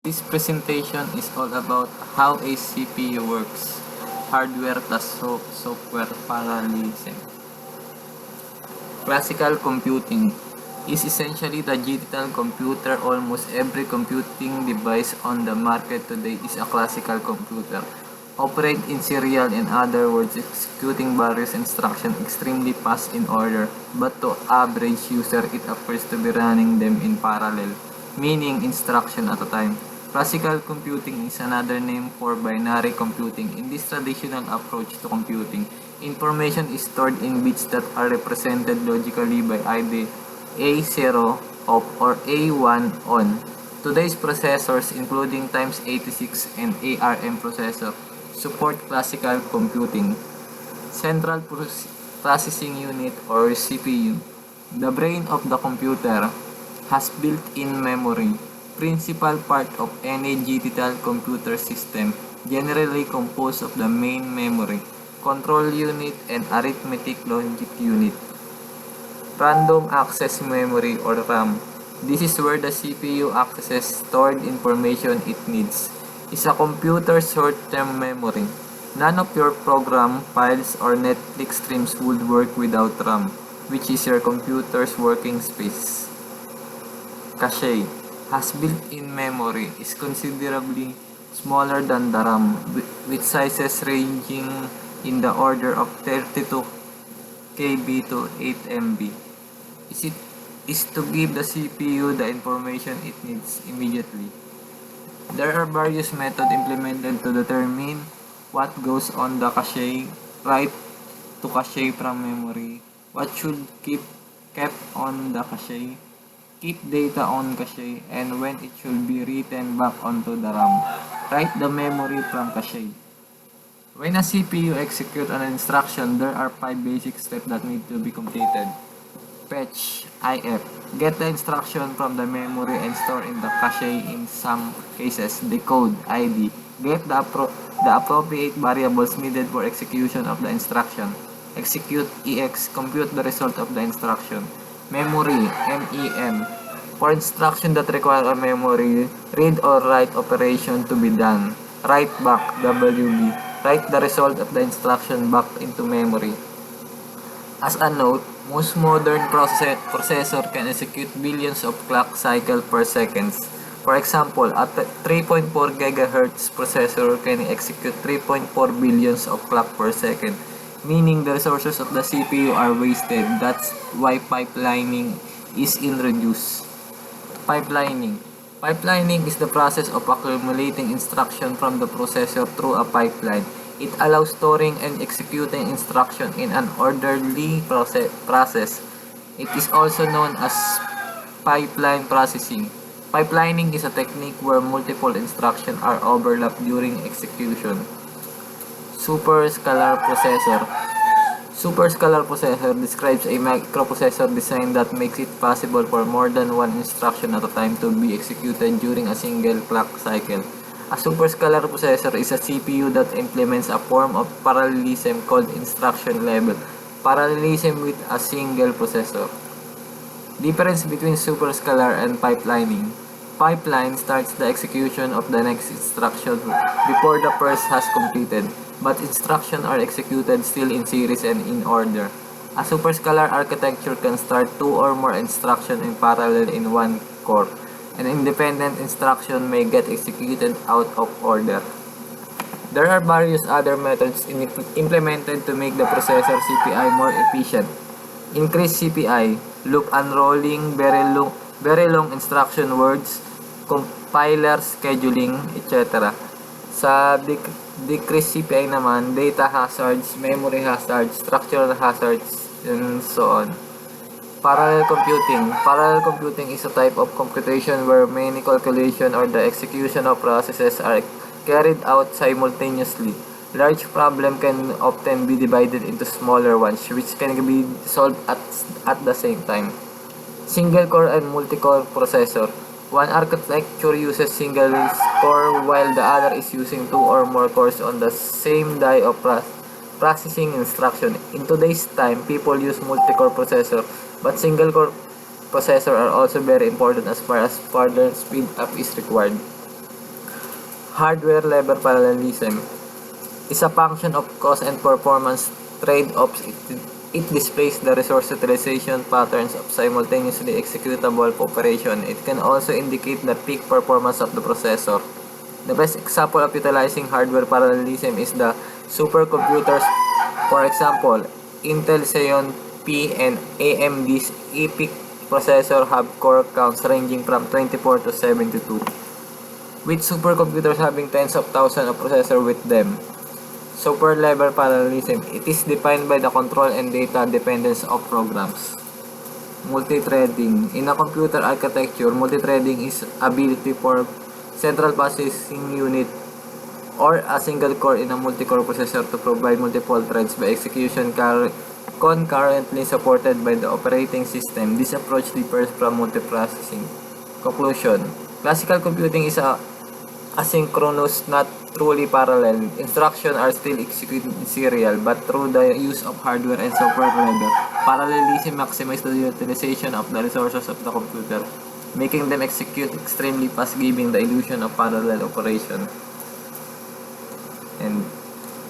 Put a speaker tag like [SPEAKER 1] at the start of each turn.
[SPEAKER 1] This presentation is all about how a CPU works, hardware plus software parallelism. Classical computing is essentially the digital computer. Almost every computing device on the market today is a classical computer. Operate in serial, in other words, executing various instructions extremely fast in order, but to average user it appears to be running them in parallel, meaning instruction at a time. Classical computing is another name for binary computing. In this traditional approach to computing, information is stored in bits that are represented logically by either A0 off or A1 on. Today's processors, including x86 and ARM processor, support classical computing. Central Processing Unit or CPU, the brain of the computer, has built-in memory, principal part of any digital computer system, generally composed of the main memory, control unit, and arithmetic logic unit. Random access memory or RAM. This is where the CPU accesses stored information it needs. Is a computer's short-term memory. None of your program, files, or Netflix streams would work without RAM, which is your computer's working space. Cache has built-in memory, is considerably smaller than the RAM, with sizes ranging in the order of 32 KB to 8 MB. Is to give the CPU the information it needs immediately. There are various methods implemented to determine what goes on the cache, write to cache from memory, what should kept on the cache, keep data on cache, and when it should be written back onto the RAM. Write the memory from cache. When a CPU executes an instruction, there are 5 basic steps that need to be completed. Fetch, IF. Get the instruction from the memory and store in the cache. In some cases, decode, ID. Get the appropriate variables needed for execution of the instruction. Execute, EX. Compute the result of the instruction. Memory, MEM. For instruction that require a memory, read or write operation to be done. Write back, WB. Write the result of the instruction back into memory. As a note, most modern processor can execute billions of clock cycles per second. For example, a 3.4 GHz processor can execute 3.4 billions of clock per second, meaning the resources of the CPU are wasted. That's why pipelining is introduced. Pipelining is the process of accumulating instruction from the processor through a pipeline. It allows storing and executing instruction in an orderly process. It is also known as pipeline processing. Pipelining is a technique where multiple instructions are overlapped during execution. Superscalar processor. Superscalar processor describes a microprocessor design that makes it possible for more than one instruction at a time to be executed during a single clock cycle. A superscalar processor is a CPU that implements a form of parallelism called instruction level parallelism with a single processor. Difference between superscalar and pipelining. Pipeline starts the execution of the next instruction before the first has completed, but instructions are executed still in series and in order. A superscalar architecture can start 2 or more instructions in parallel in one core. An independent instruction may get executed out of order. There are various other methods implemented to make the processor CPI more efficient. Increase CPI, loop unrolling, very long instruction words, compiler scheduling, etc. Sa decrease CPI naman, data hazards, memory hazards, structural hazards, and so on. Parallel computing. Parallel computing is a type of computation where many calculations or the execution of processes are carried out simultaneously. Large problems can often be divided into smaller ones, which can be solved at the same time. Single core and multi-core processor. One architecture uses single core while the other is using 2 or more cores on the same die of processing instruction. In today's time, people use multi-core processor, but single-core processors are also very important as far as further speed up is required. Hardware level parallelism is a function of cost and performance trade-offs. It displays the resource utilization patterns of simultaneously executable operation. It can also indicate the peak performance of the processor. The best example of utilizing hardware parallelism is the supercomputers. For example, Intel Xeon P and AMD's EPYC processor have core counts ranging from 24 to 72, with supercomputers having tens of thousands of processors with them. Super level parallelism. It is defined by the control and data dependence of programs. Multithreading. In a computer architecture, multithreading is ability for central processing unit or a single core in a multi-core processor to provide multiple threads by execution concurrently supported by the operating system. This approach differs from multiprocessing. Conclusion. Classical computing is asynchronous, not truly parallel. Instructions are still executed in serial, but through the use of hardware and software level. Parallelism maximizes the utilization of the resources of the computer, making them execute extremely fast, giving the illusion of parallel operation.